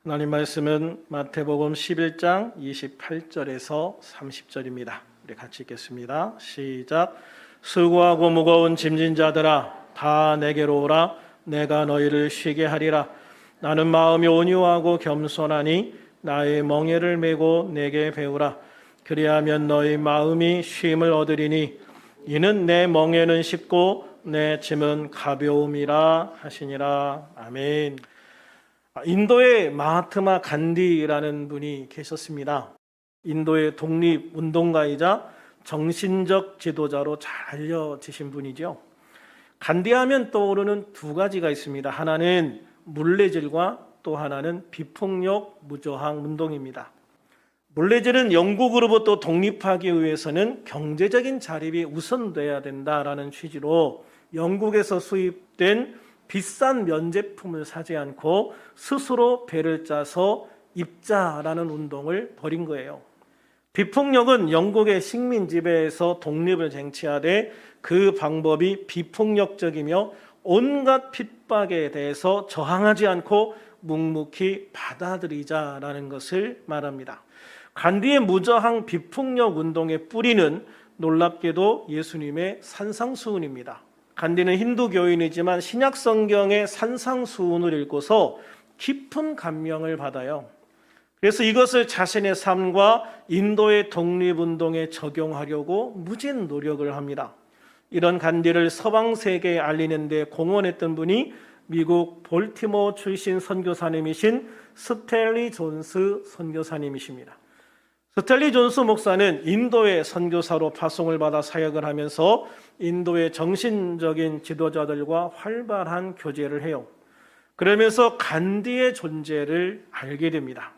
하나님 말씀은 마태복음 11장 28절에서 30절입니다. 우리 같이 읽겠습니다. 시작. 수고하고 무거운 짐진 자들아 다 내게로 오라. 내가 너희를 쉬게 하리라. 나는 마음이 온유하고 겸손하니 나의 멍에를 메고 내게 배우라. 그리하면 너희 마음이 쉼을 얻으리니 이는 내 멍에는 쉽고 내 짐은 가벼움이라 하시니라. 아멘. 인도의 마하트마 간디라는 분이 계셨습니다. 인도의 독립운동가이자 정신적 지도자로 잘 알려지신 분이죠. 간디하면 떠오르는 두 가지가 있습니다. 하나는 물레질과 또 하나는 비폭력 무저항 운동입니다. 물레질은 영국으로부터 독립하기 위해서는 경제적인 자립이 우선돼야 된다라는 취지로 영국에서 수입된 비싼 면제품을 사지 않고 스스로 배를 짜서 입자라는 운동을 벌인 거예요. 비폭력은 영국의 식민 지배에서 독립을 쟁취하되 그 방법이 비폭력적이며 온갖 핍박에 대해서 저항하지 않고 묵묵히 받아들이자라는 것을 말합니다. 간디의 무저항 비폭력 운동의 뿌리는 놀랍게도 예수님의 산상수훈입니다. 간디는 힌두교인이지만 신약 성경의 산상수훈을 읽고서 깊은 감명을 받아요. 그래서 이것을 자신의 삶과 인도의 독립운동에 적용하려고 무진 노력을 합니다. 이런 간디를 서방 세계에 알리는 데 공헌했던 분이 미국 볼티모어 출신 선교사님이신 스탠리 존스 선교사님이십니다. 스탠리 존스 목사는 인도의 선교사로 파송을 받아 사역을 하면서 인도의 정신적인 지도자들과 활발한 교제를 해요. 그러면서 간디의 존재를 알게 됩니다.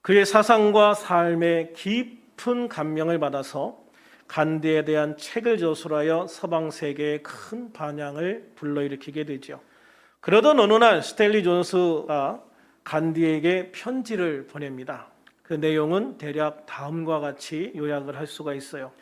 그의 사상과 삶에 깊은 감명을 받아서 간디에 대한 책을 저술하여 서방 세계에 큰 반향을 불러일으키게 되죠. 그러던 어느 날 스탠리 존스가 간디에게 편지를 보냅니다. 그 내용은 대략 다음과 같이 요약을 할 수가 있어요.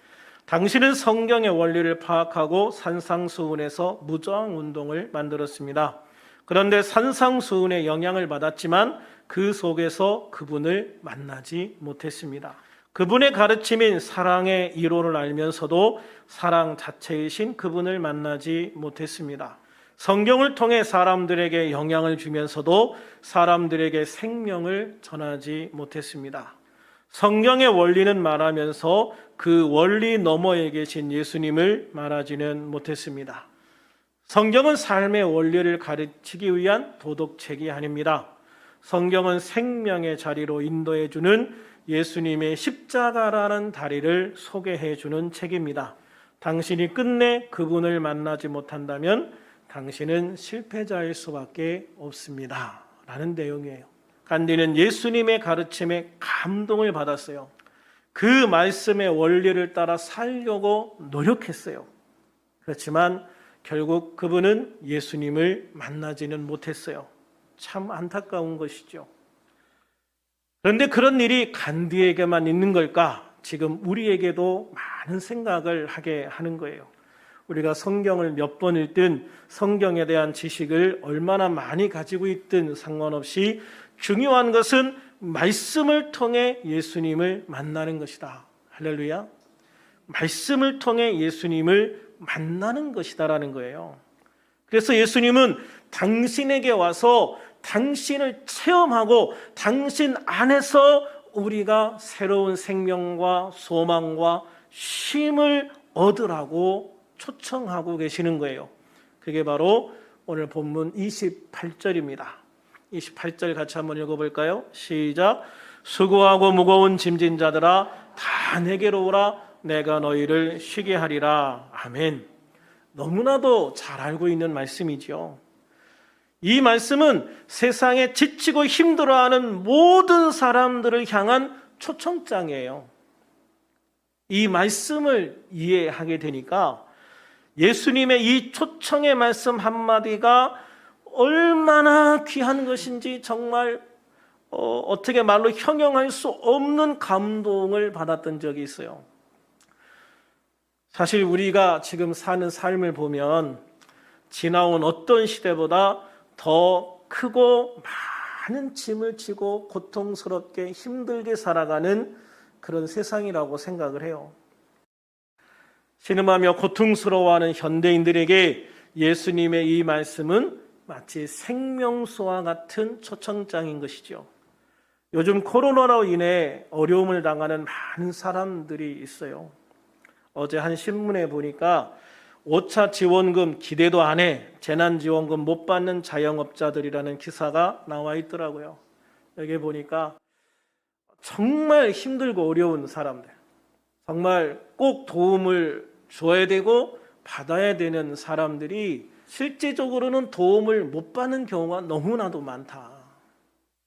당신은 성경의 원리를 파악하고 산상수훈에서 무저항 운동을 만들었습니다. 그런데 산상수훈의 영향을 받았지만 그 속에서 그분을 만나지 못했습니다. 그분의 가르침인 사랑의 이론을 알면서도 사랑 자체이신 그분을 만나지 못했습니다. 성경을 통해 사람들에게 영향을 주면서도 사람들에게 생명을 전하지 못했습니다. 성경의 원리는 말하면서 그 원리 너머에 계신 예수님을 말하지는 못했습니다. 성경은 삶의 원리를 가르치기 위한 도덕책이 아닙니다. 성경은 생명의 자리로 인도해 주는 예수님의 십자가라는 다리를 소개해 주는 책입니다. 당신이 끝내 그분을 만나지 못한다면 당신은 실패자일 수밖에 없습니다. 라는 내용이에요. 간디는 예수님의 가르침에 감동을 받았어요. 그 말씀의 원리를 따라 살려고 노력했어요. 그렇지만 결국 그분은 예수님을 만나지는 못했어요. 참 안타까운 것이죠. 그런데 그런 일이 간디에게만 있는 걸까? 지금 우리에게도 많은 생각을 하게 하는 거예요. 우리가 성경을 몇 번 읽든 성경에 대한 지식을 얼마나 많이 가지고 있든 상관없이 중요한 것은 말씀을 통해 예수님을 만나는 것이다. 할렐루야. 말씀을 통해 예수님을 만나는 것이다라는 거예요. 그래서 예수님은 당신에게 와서 당신을 체험하고 당신 안에서 우리가 새로운 생명과 소망과 쉼을 얻으라고 초청하고 계시는 거예요. 그게 바로 오늘 본문 28절입니다. 28절 같이 한번 읽어볼까요? 시작. 수고하고 무거운 짐진 자들아 다 내게로 오라. 내가 너희를 쉬게 하리라. 아멘. 너무나도 잘 알고 있는 말씀이죠. 이 말씀은 세상에 지치고 힘들어하는 모든 사람들을 향한 초청장이에요. 이 말씀을 이해하게 되니까 예수님의 이 초청의 말씀 한마디가 얼마나 귀한 것인지 정말 어떻게 말로 형용할 수 없는 감동을 받았던 적이 있어요. 사실 우리가 지금 사는 삶을 보면 지나온 어떤 시대보다 더 크고 많은 짐을 지고 고통스럽게 힘들게 살아가는 그런 세상이라고 생각을 해요. 신음하며 고통스러워하는 현대인들에게 예수님의 이 말씀은 마치 생명수와 같은 초청장인 것이죠. 요즘 코로나로 인해 어려움을 당하는 많은 사람들이 있어요. 어제 한 신문에 보니까 5차 지원금 기대도 안 해 재난지원금 못 받는 자영업자들이라는 기사가 나와 있더라고요. 여기 보니까 정말 힘들고 어려운 사람들, 정말 꼭 도움을 줘야 되고 받아야 되는 사람들이 실제적으로는 도움을 못 받는 경우가 너무나도 많다.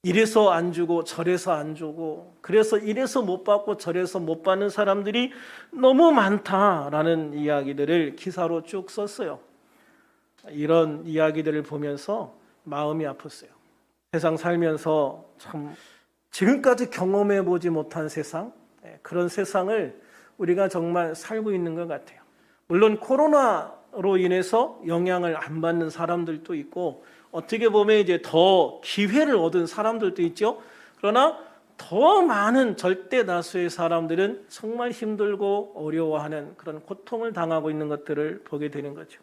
이래서 안 주고 저래서 안 주고 그래서 이래서 못 받고 저래서 못 받는 사람들이 너무 많다라는 이야기들을 기사로 쭉 썼어요. 이런 이야기들을 보면서 마음이 아팠어요. 세상 살면서 참 지금까지 경험해 보지 못한 세상, 그런 세상을 우리가 정말 살고 있는 것 같아요. 물론 코로나로 인해서 영향을 안 받는 사람들도 있고 어떻게 보면 이제 더 기회를 얻은 사람들도 있죠. 그러나 더 많은 절대 다수의 사람들은 정말 힘들고 어려워하는 그런 고통을 당하고 있는 것들을 보게 되는 거죠.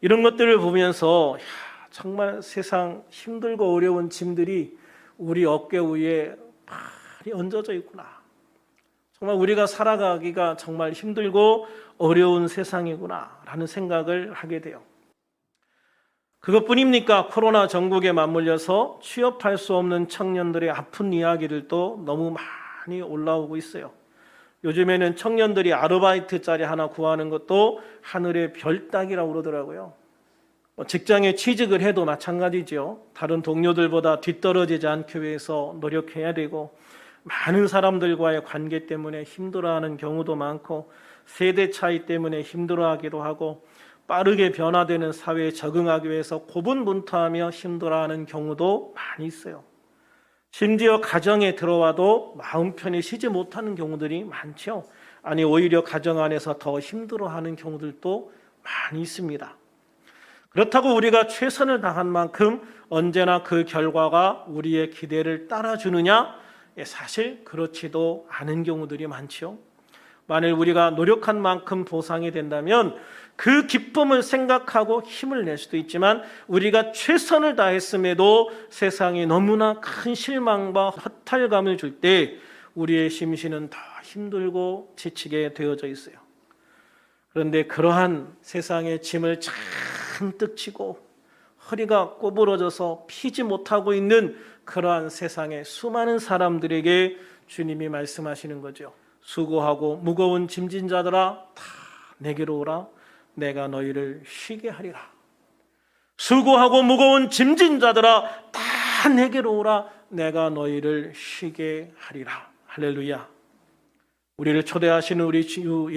이런 것들을 보면서 정말 세상 힘들고 어려운 짐들이 우리 어깨 위에 많이 얹어져 있구나. 정말 우리가 살아가기가 정말 힘들고 어려운 세상이구나 라는 생각을 하게 돼요. 그것뿐입니까? 코로나 전국에 맞물려서 취업할 수 없는 청년들의 아픈 이야기들도 너무 많이 올라오고 있어요. 요즘에는 청년들이 아르바이트 자리 하나 구하는 것도 하늘의 별 따기라고 그러더라고요. 직장에 취직을 해도 마찬가지죠. 다른 동료들보다 뒤떨어지지 않기 위해서 노력해야 되고 많은 사람들과의 관계 때문에 힘들어하는 경우도 많고 세대 차이 때문에 힘들어하기도 하고 빠르게 변화되는 사회에 적응하기 위해서 고분분투하며 힘들어하는 경우도 많이 있어요. 심지어 가정에 들어와도 마음 편히 쉬지 못하는 경우들이 많죠. 아니 오히려 가정 안에서 더 힘들어하는 경우들도 많이 있습니다. 그렇다고 우리가 최선을 다한 만큼 언제나 그 결과가 우리의 기대를 따라주느냐? 사실 그렇지도 않은 경우들이 많죠. 만일 우리가 노력한 만큼 보상이 된다면 그 기쁨을 생각하고 힘을 낼 수도 있지만 우리가 최선을 다했음에도 세상이 너무나 큰 실망과 허탈감을 줄 때 우리의 심신은 더 힘들고 지치게 되어져 있어요. 그런데 그러한 세상의 짐을 잔뜩 지고 허리가 꼬부러져서 피지 못하고 있는 그러한 세상의 수많은 사람들에게 주님이 말씀하시는 거죠. 수고하고 무거운 짐진 자들아 다 내게로 오라. 내가 너희를 쉬게 하리라. 수고하고 무거운 짐진 자들아 다 내게로 오라. 내가 너희를 쉬게 하리라. 할렐루야. 우리를 초대하시는 우리 주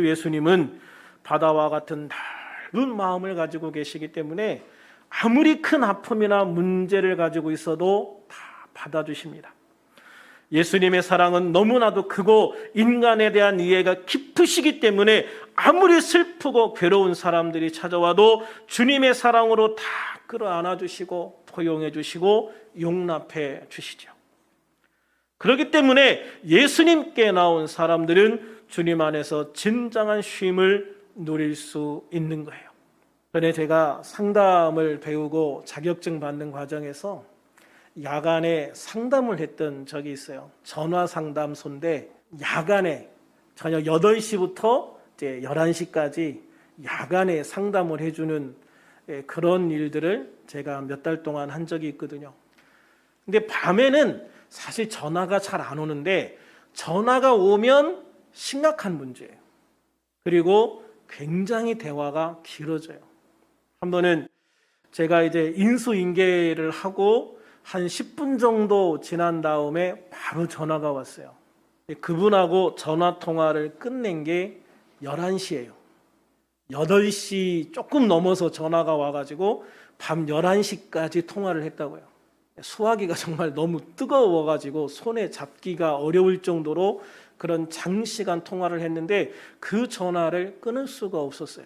예수님은 바다와 같은 넓은 마음을 가지고 계시기 때문에 아무리 큰 아픔이나 문제를 가지고 있어도 다 받아주십니다. 예수님의 사랑은 너무나도 크고 인간에 대한 이해가 깊으시기 때문에 아무리 슬프고 괴로운 사람들이 찾아와도 주님의 사랑으로 다 끌어안아 주시고 포용해 주시고 용납해 주시죠. 그렇기 때문에 예수님께 나온 사람들은 주님 안에서 진정한 쉼을 누릴 수 있는 거예요. 전에 제가 상담을 배우고 자격증 받는 과정에서 야간에 상담을 했던 적이 있어요. 전화 상담소인데 야간에 저녁 8시부터 이제 11시까지 야간에 상담을 해주는 그런 일들을 제가 몇 달 동안 한 적이 있거든요. 근데 밤에는 사실 전화가 잘 안 오는데 전화가 오면 심각한 문제예요. 그리고 굉장히 대화가 길어져요. 한 번은 제가 이제 인수인계를 하고 한 10분 정도 지난 다음에 바로 전화가 왔어요. 그분하고 전화 통화를 끝낸 게 11시예요. 8시 조금 넘어서 전화가 와가지고 밤 11시까지 통화를 했다고요. 수화기가 정말 너무 뜨거워가지고 손에 잡기가 어려울 정도로 그런 장시간 통화를 했는데 그 전화를 끊을 수가 없었어요.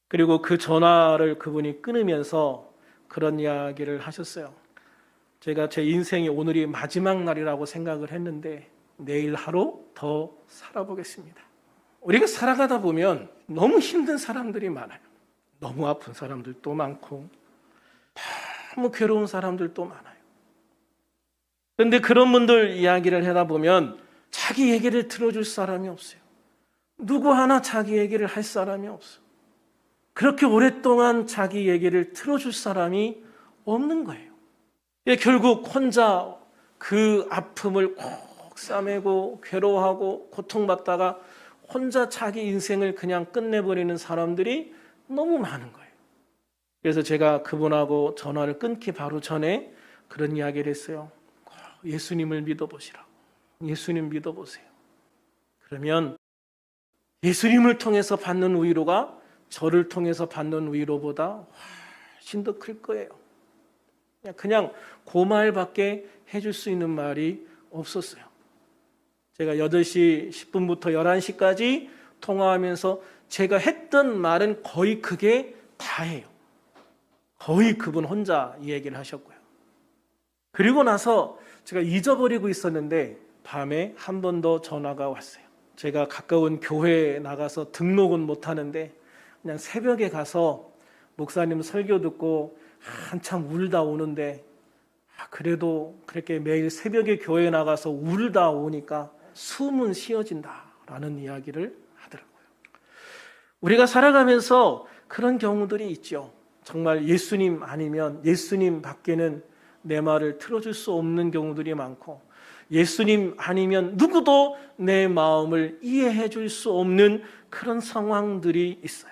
그리고 그 전화를 그분이 끊으면서 그런 이야기를 하셨어요. 제가 제 인생이 오늘이 마지막 날이라고 생각을 했는데 내일 하루 더 살아보겠습니다. 우리가 살아가다 보면 너무 힘든 사람들이 많아요. 너무 아픈 사람들도 많고 너무 괴로운 사람들도 많아요. 그런데 그런 분들 이야기를 하다 보면 자기 얘기를 들어줄 사람이 없어요. 누구 하나 자기 얘기를 할 사람이 없어요. 그렇게 오랫동안 자기 얘기를 들어줄 사람이 없는 거예요. 결국 혼자 그 아픔을 꼭 싸매고 괴로워하고 고통받다가 혼자 자기 인생을 그냥 끝내버리는 사람들이 너무 많은 거예요. 그래서 제가 그분하고 전화를 끊기 바로 전에 그런 이야기를 했어요. 예수님을 믿어보시라. 예수님 믿어보세요. 그러면 예수님을 통해서 받는 위로가 저를 통해서 받는 위로보다 훨씬 더 클 거예요. 그냥 그 말밖에 해줄 수 있는 말이 없었어요. 제가 8시 10분부터 11시까지 통화하면서 제가 했던 말은 거의 그게 다예요. 거의 그분 혼자 이 얘기를 하셨고요. 그리고 나서 제가 잊어버리고 있었는데 밤에 한 번 더 전화가 왔어요. 제가 가까운 교회에 나가서 등록은 못하는데 그냥 새벽에 가서 목사님 설교 듣고 한참 울다 오는데 그래도 그렇게 매일 새벽에 교회에 나가서 울다 오니까 숨은 쉬어진다라는 이야기를 하더라고요. 우리가 살아가면서 그런 경우들이 있죠. 정말 예수님 아니면 예수님 밖에는 내 말을 들어줄 수 없는 경우들이 많고 예수님 아니면 누구도 내 마음을 이해해 줄 수 없는 그런 상황들이 있어요.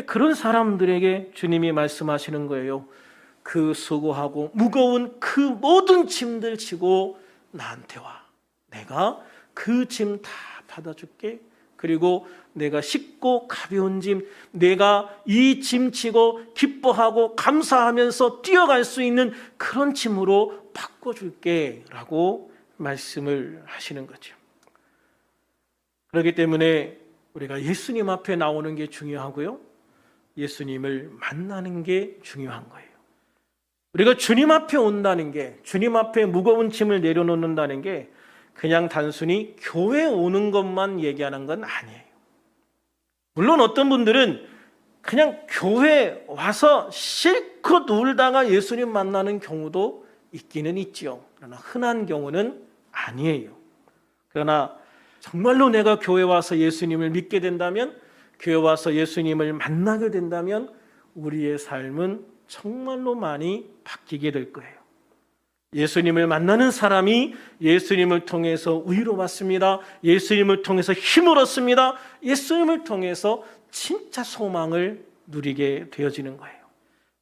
그런 사람들에게 주님이 말씀하시는 거예요. 그 수고하고 무거운 그 모든 짐들 지고 나한테 와. 내가 그 짐 다 받아줄게. 그리고 내가 쉽고 가벼운 짐, 내가 이 짐 지고 기뻐하고 감사하면서 뛰어갈 수 있는 그런 짐으로 바꿔줄게 라고 말씀을 하시는 거죠. 그렇기 때문에 우리가 예수님 앞에 나오는 게 중요하고요. 예수님을 만나는 게 중요한 거예요. 우리가 주님 앞에 온다는 게, 주님 앞에 무거운 짐을 내려놓는다는 게 그냥 단순히 교회 오는 것만 얘기하는 건 아니에요. 물론 어떤 분들은 그냥 교회 와서 실컷 울다가 예수님 만나는 경우도 있기는 있지요. 그러나 흔한 경우는 아니에요. 그러나 정말로 내가 교회 와서 예수님을 믿게 된다면, 교회 와서 예수님을 만나게 된다면 우리의 삶은 정말로 많이 바뀌게 될 거예요. 예수님을 만나는 사람이 예수님을 통해서 위로받습니다. 예수님을 통해서 힘을 얻습니다. 예수님을 통해서 진짜 소망을 누리게 되어지는 거예요.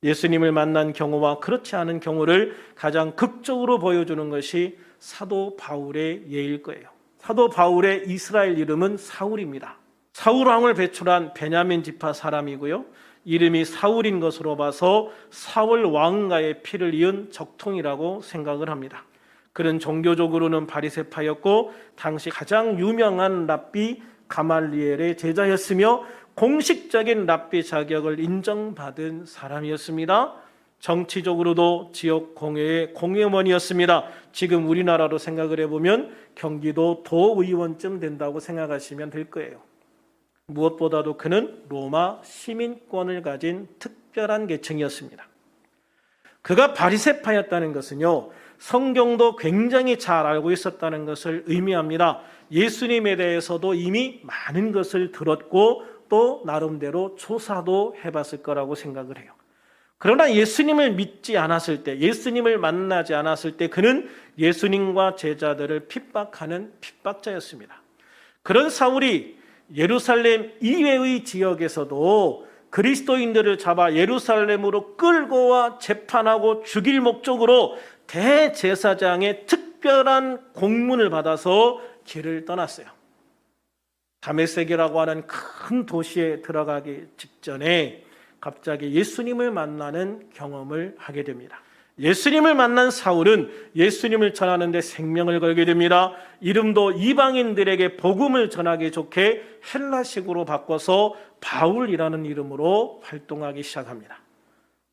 예수님을 만난 경우와 그렇지 않은 경우를 가장 극적으로 보여주는 것이 사도 바울의 예일 거예요. 사도 바울의 이스라엘 이름은 사울입니다. 사울 왕을 배출한 베냐민 지파 사람이고요. 이름이 사울인 것으로 봐서 사울 왕가의 피를 이은 적통이라고 생각을 합니다. 그는 종교적으로는 바리새파였고 당시 가장 유명한 랍비 가말리엘의 제자였으며 공식적인 랍비 자격을 인정받은 사람이었습니다. 정치적으로도 지역 공회의 공회원이었습니다. 지금 우리나라로 생각을 해보면 경기도 도의원쯤 된다고 생각하시면 될 거예요. 무엇보다도 그는 로마 시민권을 가진 특별한 계층이었습니다. 그가 바리새파였다는 것은요, 성경도 굉장히 잘 알고 있었다는 것을 의미합니다. 예수님에 대해서도 이미 많은 것을 들었고 또 나름대로 조사도 해봤을 거라고 생각을 해요. 그러나 예수님을 믿지 않았을 때, 예수님을 만나지 않았을 때 그는 예수님과 제자들을 핍박하는 핍박자였습니다. 그런 사울이 예루살렘 이외의 지역에서도 그리스도인들을 잡아 예루살렘으로 끌고 와 재판하고 죽일 목적으로 대제사장의 특별한 공문을 받아서 길을 떠났어요. 다메섹이라고 하는 큰 도시에 들어가기 직전에 갑자기 예수님을 만나는 경험을 하게 됩니다. 예수님을 만난 사울은 예수님을 전하는 데 생명을 걸게 됩니다. 이름도 이방인들에게 복음을 전하기 좋게 헬라식으로 바꿔서 바울이라는 이름으로 활동하기 시작합니다.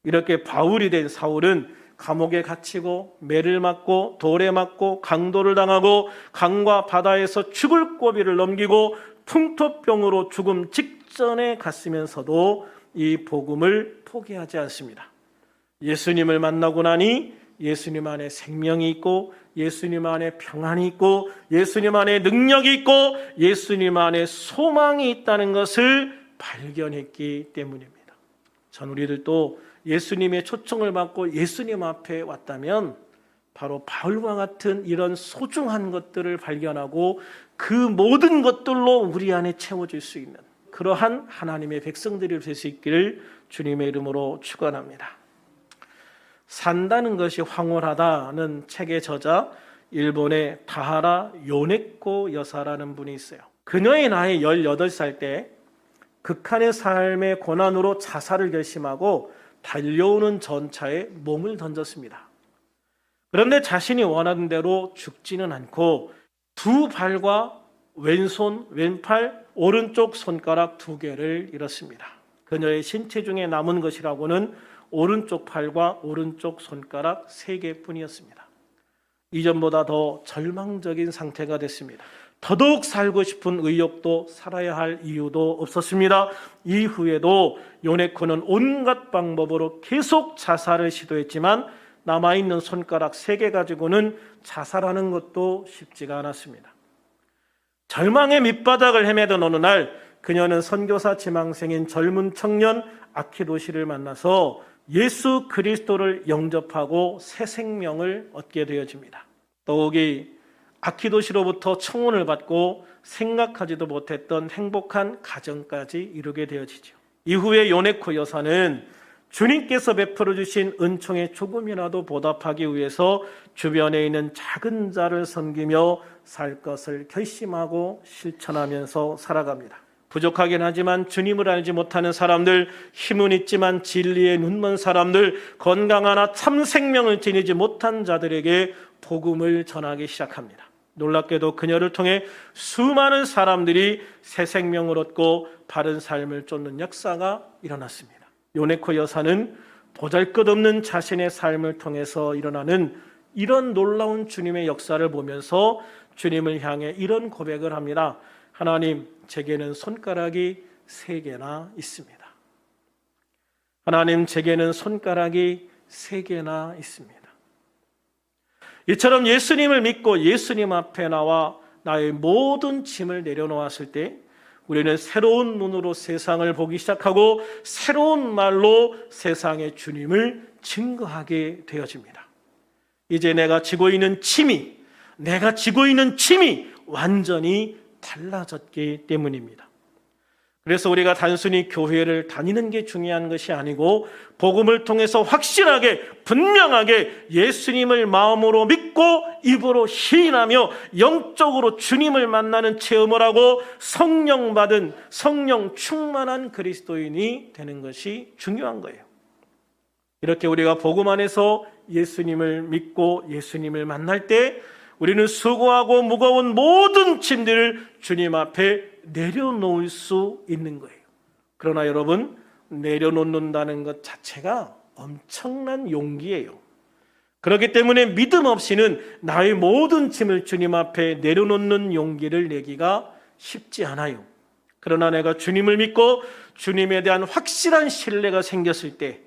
이렇게 바울이 된 사울은 감옥에 갇히고 매를 맞고 돌에 맞고 강도를 당하고 강과 바다에서 죽을 고비를 넘기고 풍토병으로 죽음 직전에 갔으면서도 이 복음을 포기하지 않습니다. 예수님을 만나고 나니 예수님 안에 생명이 있고 예수님 안에 평안이 있고 예수님 안에 능력이 있고 예수님 안에 소망이 있다는 것을 발견했기 때문입니다. 전 우리들도 예수님의 초청을 받고 예수님 앞에 왔다면 바로 바울과 같은 이런 소중한 것들을 발견하고 그 모든 것들로 우리 안에 채워질 수 있는 그러한 하나님의 백성들이 될 수 있기를 주님의 이름으로 축원합니다. 산다는 것이 황홀하다는 책의 저자 일본의 다하라 요네코 여사라는 분이 있어요. 그녀의 나이 18살 때 극한의 삶의 고난으로 자살을 결심하고 달려오는 전차에 몸을 던졌습니다. 그런데 자신이 원하는 대로 죽지는 않고 두 발과 왼손, 왼팔, 오른쪽 손가락 2개를 잃었습니다. 그녀의 신체 중에 남은 것이라고는 오른쪽 팔과 오른쪽 손가락 3개뿐이었습니다. 이전보다 더 절망적인 상태가 됐습니다. 더더욱 살고 싶은 의욕도 살아야 할 이유도 없었습니다. 이후에도 요네코는 온갖 방법으로 계속 자살을 시도했지만 남아있는 손가락 3개 가지고는 자살하는 것도 쉽지가 않았습니다. 절망의 밑바닥을 헤매던 어느 날 그녀는 선교사 지망생인 젊은 청년 아키도시를 만나서 예수 그리스도를 영접하고 새 생명을 얻게 되어집니다. 더욱이 아키도시로부터 청혼을 받고 생각하지도 못했던 행복한 가정까지 이루게 되어지죠. 이후에 요네코 여사는 주님께서 베풀어 주신 은총에 조금이라도 보답하기 위해서 주변에 있는 작은 자를 섬기며 살 것을 결심하고 실천하면서 살아갑니다. 부족하긴 하지만 주님을 알지 못하는 사람들, 힘은 있지만 진리에 눈먼 사람들, 건강하나 참 생명을 지니지 못한 자들에게 복음을 전하기 시작합니다. 놀랍게도 그녀를 통해 수많은 사람들이 새 생명을 얻고 바른 삶을 쫓는 역사가 일어났습니다. 요네코 여사는 보잘것없는 자신의 삶을 통해서 일어나는 이런 놀라운 주님의 역사를 보면서 주님을 향해 이런 고백을 합니다. 하나님, 제게는 손가락이 3개나 있습니다. 하나님, 제게는 손가락이 3개나 있습니다. 이처럼 예수님을 믿고 예수님 앞에 나와 나의 모든 짐을 내려놓았을 때 우리는 새로운 눈으로 세상을 보기 시작하고 새로운 말로 세상의 주님을 증거하게 되어집니다. 이제 내가 지고 있는 짐이 완전히 달라졌기 때문입니다. 그래서 우리가 단순히 교회를 다니는 게 중요한 것이 아니고 복음을 통해서 확실하게 분명하게 예수님을 마음으로 믿고 입으로 시인하며 영적으로 주님을 만나는 체험을 하고 성령 받은 성령 충만한 그리스도인이 되는 것이 중요한 거예요. 이렇게 우리가 복음 안에서 예수님을 믿고 예수님을 만날 때 우리는 수고하고 무거운 모든 짐들을 주님 앞에 내려놓을 수 있는 거예요. 그러나 여러분, 내려놓는다는 것 자체가 엄청난 용기예요. 그렇기 때문에 믿음 없이는 나의 모든 짐을 주님 앞에 내려놓는 용기를 내기가 쉽지 않아요. 그러나 내가 주님을 믿고 주님에 대한 확실한 신뢰가 생겼을 때,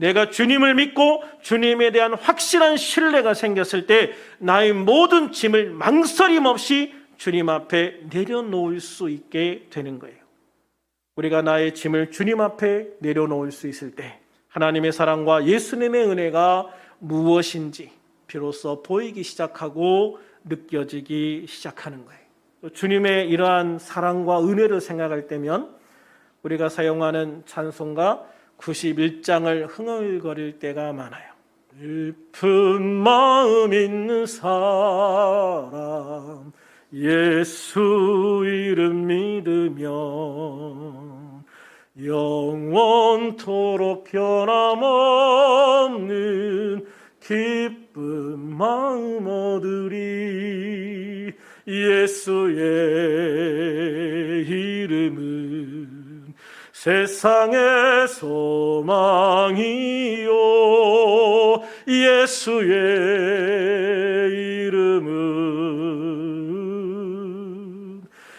내가 주님을 믿고 주님에 대한 확실한 신뢰가 생겼을 때 나의 모든 짐을 망설임 없이 주님 앞에 내려놓을 수 있게 되는 거예요. 우리가 나의 짐을 주님 앞에 내려놓을 수 있을 때 하나님의 사랑과 예수님의 은혜가 무엇인지 비로소 보이기 시작하고 느껴지기 시작하는 거예요. 주님의 이러한 사랑과 은혜를 생각할 때면 우리가 사용하는 찬송가 91장을 흥얼거릴 때가 많아요. 슬픈 마음 있는 사람 예수 이름 믿으면 영원토록 변함없는 기쁜 마음 얻으리. 예수의 이름은 세상의 소망이요 예수의 이름은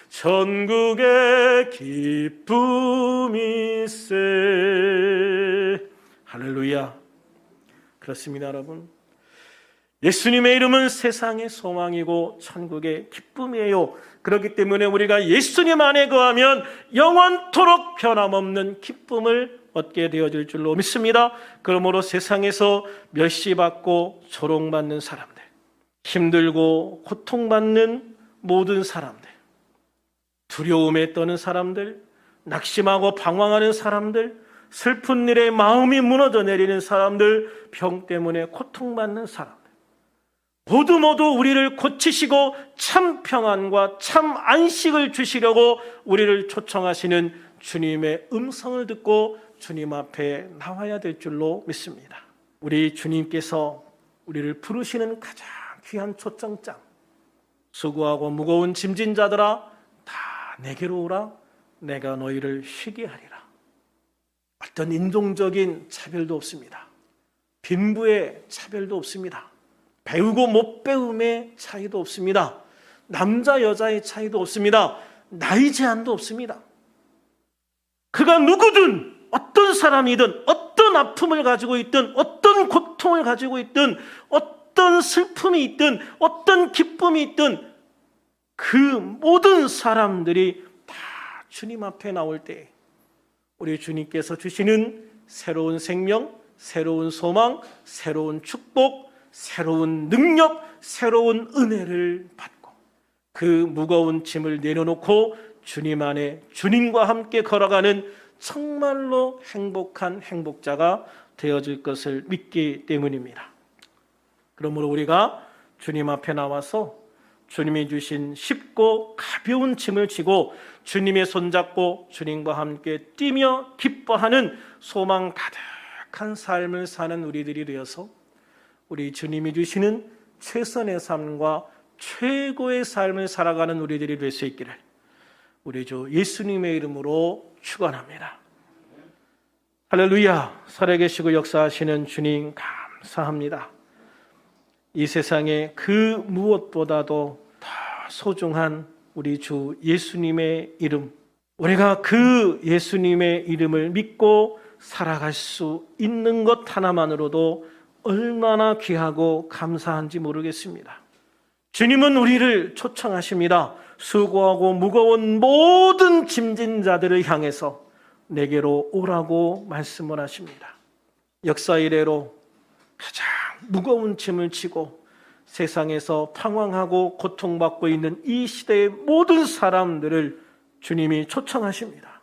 전국의 기쁨이세. 할렐루야. 그렇습니다, 여러분. 예수님의 이름은 세상의 소망이고 천국의 기쁨이에요. 그렇기 때문에 우리가 예수님 안에 거하면 영원토록 변함없는 기쁨을 얻게 되어질 줄로 믿습니다. 그러므로 세상에서 멸시받고 조롱받는 사람들, 힘들고 고통받는 모든 사람들, 두려움에 떠는 사람들, 낙심하고 방황하는 사람들, 슬픈 일에 마음이 무너져 내리는 사람들, 병 때문에 고통받는 사람들, 모두 우리를 고치시고 참 평안과 참 안식을 주시려고 우리를 초청하시는 주님의 음성을 듣고 주님 앞에 나와야 될 줄로 믿습니다. 우리 주님께서 우리를 부르시는 가장 귀한 초청장, 수고하고 무거운 짐진 자들아 다 내게로 오라, 내가 너희를 쉬게 하리라. 어떤 인종적인 차별도 없습니다. 빈부의 차별도 없습니다. 배우고 못 배움의 차이도 없습니다. 남자 여자의 차이도 없습니다. 나이 제한도 없습니다. 그가 누구든 어떤 사람이든 어떤 아픔을 가지고 있든 어떤 고통을 가지고 있든 어떤 슬픔이 있든 어떤 기쁨이 있든 그 모든 사람들이 다 주님 앞에 나올 때 우리 주님께서 주시는 새로운 생명, 새로운 소망, 새로운 축복, 새로운 능력, 새로운 은혜를 받고 그 무거운 짐을 내려놓고 주님 안에 주님과 함께 걸어가는 정말로 행복한 행복자가 되어질 것을 믿기 때문입니다. 그러므로 우리가 주님 앞에 나와서 주님이 주신 쉽고 가벼운 짐을 지고 주님의 손잡고 주님과 함께 뛰며 기뻐하는 소망 가득한 삶을 사는 우리들이 되어서 우리 주님이 주시는 최선의 삶과 최고의 삶을 살아가는 우리들이 될 수 있기를 우리 주 예수님의 이름으로 축원합니다. 할렐루야. 살아계시고 역사하시는 주님 감사합니다. 이 세상에 그 무엇보다도 더 소중한 우리 주 예수님의 이름, 우리가 그 예수님의 이름을 믿고 살아갈 수 있는 것 하나만으로도 얼마나 귀하고 감사한지 모르겠습니다. 주님은 우리를 초청하십니다. 수고하고 무거운 모든 짐진 자들을 향해서 내게로 오라고 말씀을 하십니다. 역사 이래로 가장 무거운 짐을 지고 세상에서 방황하고 고통받고 있는 이 시대의 모든 사람들을 주님이 초청하십니다.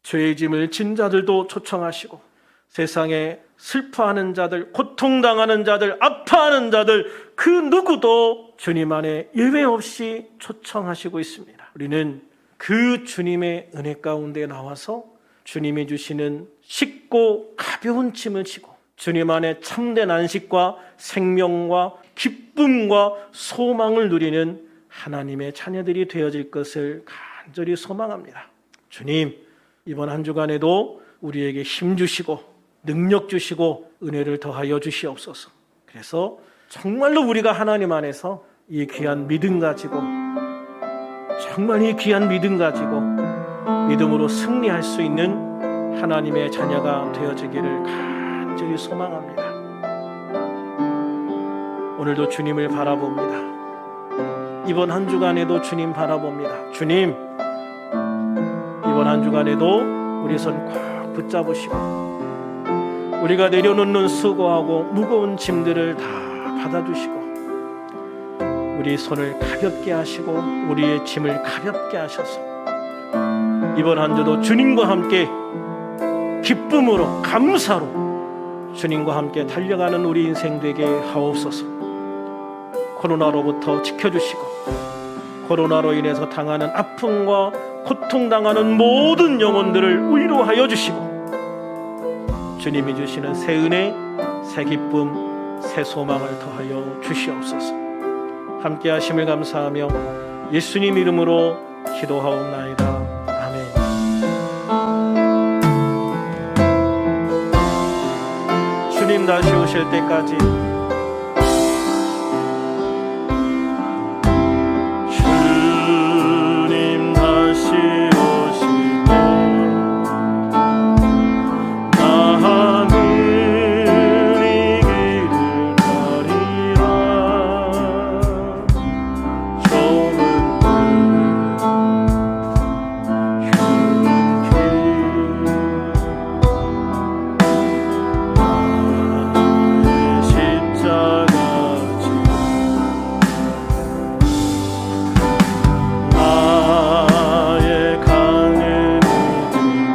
죄의 짐을 진 자들도 초청하시고 세상에 슬퍼하는 자들, 고통당하는 자들, 아파하는 자들 그 누구도 주님 안에 예외 없이 초청하시고 있습니다. 우리는 그 주님의 은혜 가운데 나와서 주님이 주시는 쉽고 가벼운 짐을 지고 주님 안에 참된 안식과 생명과 기쁨과 소망을 누리는 하나님의 자녀들이 되어질 것을 간절히 소망합니다. 주님, 이번 한 주간에도 우리에게 힘 주시고 능력 주시고 은혜를 더하여 주시옵소서. 그래서 정말로 우리가 하나님 안에서 이 귀한 믿음 가지고 정말 이 귀한 믿음 가지고 믿음으로 승리할 수 있는 하나님의 자녀가 되어지기를 간절히 소망합니다. 오늘도 주님을 바라봅니다. 이번 한 주간에도 주님 바라봅니다. 주님, 이번 한 주간에도 우리 손 꽉 붙잡으시고 우리가 내려놓는 수고하고 무거운 짐들을 다 받아주시고 우리 손을 가볍게 하시고 우리의 짐을 가볍게 하셔서 이번 한 주도 주님과 함께 기쁨으로 감사로 주님과 함께 달려가는 우리 인생 되게 하옵소서. 코로나로부터 지켜주시고 코로나로 인해서 당하는 아픔과 고통당하는 모든 영혼들을 위로하여 주시고 주님이 주시는 새 은혜, 새 기쁨, 새 소망을 더하여 주시옵소서. 함께 하심을 감사하며 예수님 이름으로 기도하옵나이다. 아멘. 주님 다시 오실 때까지. 주님 다시 오실 때 나는 이 길을 가리라. 좁은 길 좁은 길 나의 십자가 지고 나의 강을 믿으며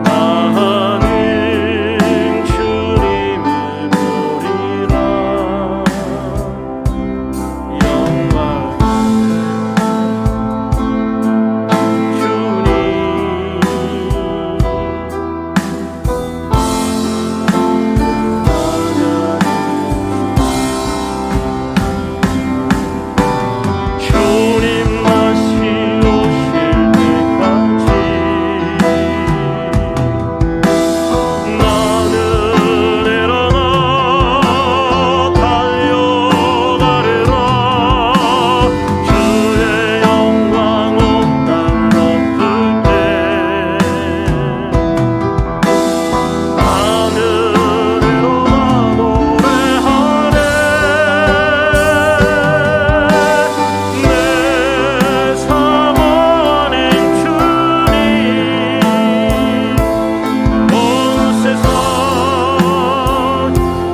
나는 주님을 보리라. 영광 주님 다시 오실 때까지 나는 일어나 달려가리라. 주의 영광 온 땅 덮을 때 나는 일어나 노래하네. 내 사모하는 주님 온 세상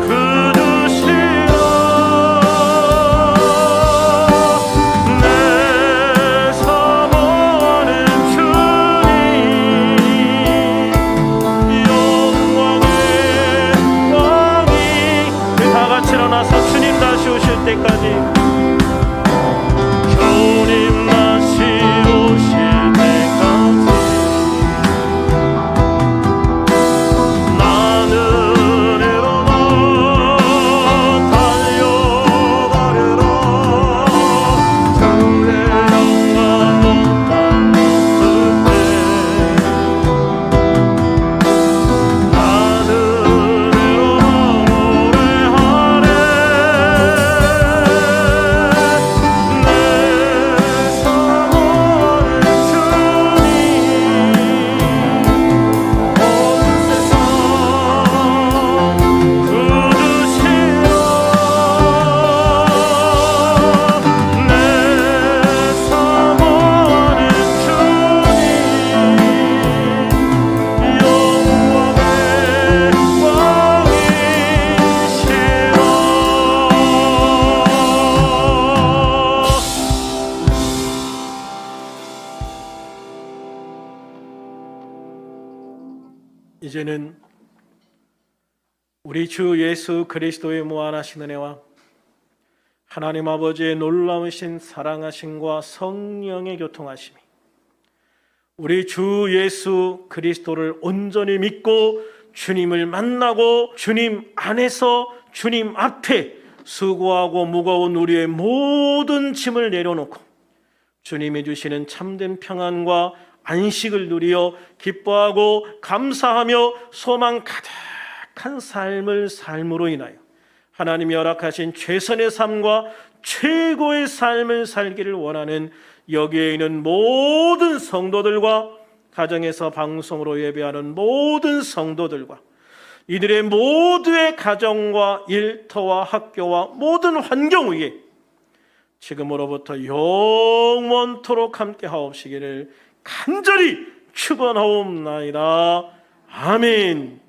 그두시라. 내 사모하는 주님 영광의 왕이. 우리 다 같이 일어나서 주님 다시 오실 때까지 주님 다시 오실 때까지 나는 일어나 달려가리라. 주의 영광 온 땅 덮을 때 나는 일어나 노래하네. 내 사모하는 주님 온 세상 그두시라. 내 사모하는 주님 영광의 왕이시라. 이제는 우리 주 예수 그리스도의 무한하신 은혜와 하나님 아버지의 놀라우신 사랑하심과 성령의 교통하심이 우리 주 예수 그리스도를 온전히 믿고 주님을 만나고 주님 안에서 주님 앞에 수고하고 무거운 우리의 모든 짐을 내려놓고 주님이 주시는 참된 평안과 안식을 누리어 기뻐하고 감사하며 소망 가득한 삶을 삶으로 인하여 하나님이 허락하신 최선의 삶과 최고의 삶을 살기를 원하는 여기에 있는 모든 성도들과 가정에서 방송으로 예배하는 모든 성도들과 이들의 모두의 가정과 일터와 학교와 모든 환경 위에 지금으로부터 영원토록 함께 하옵시기를 간절히 축원하옵나이다. 아멘.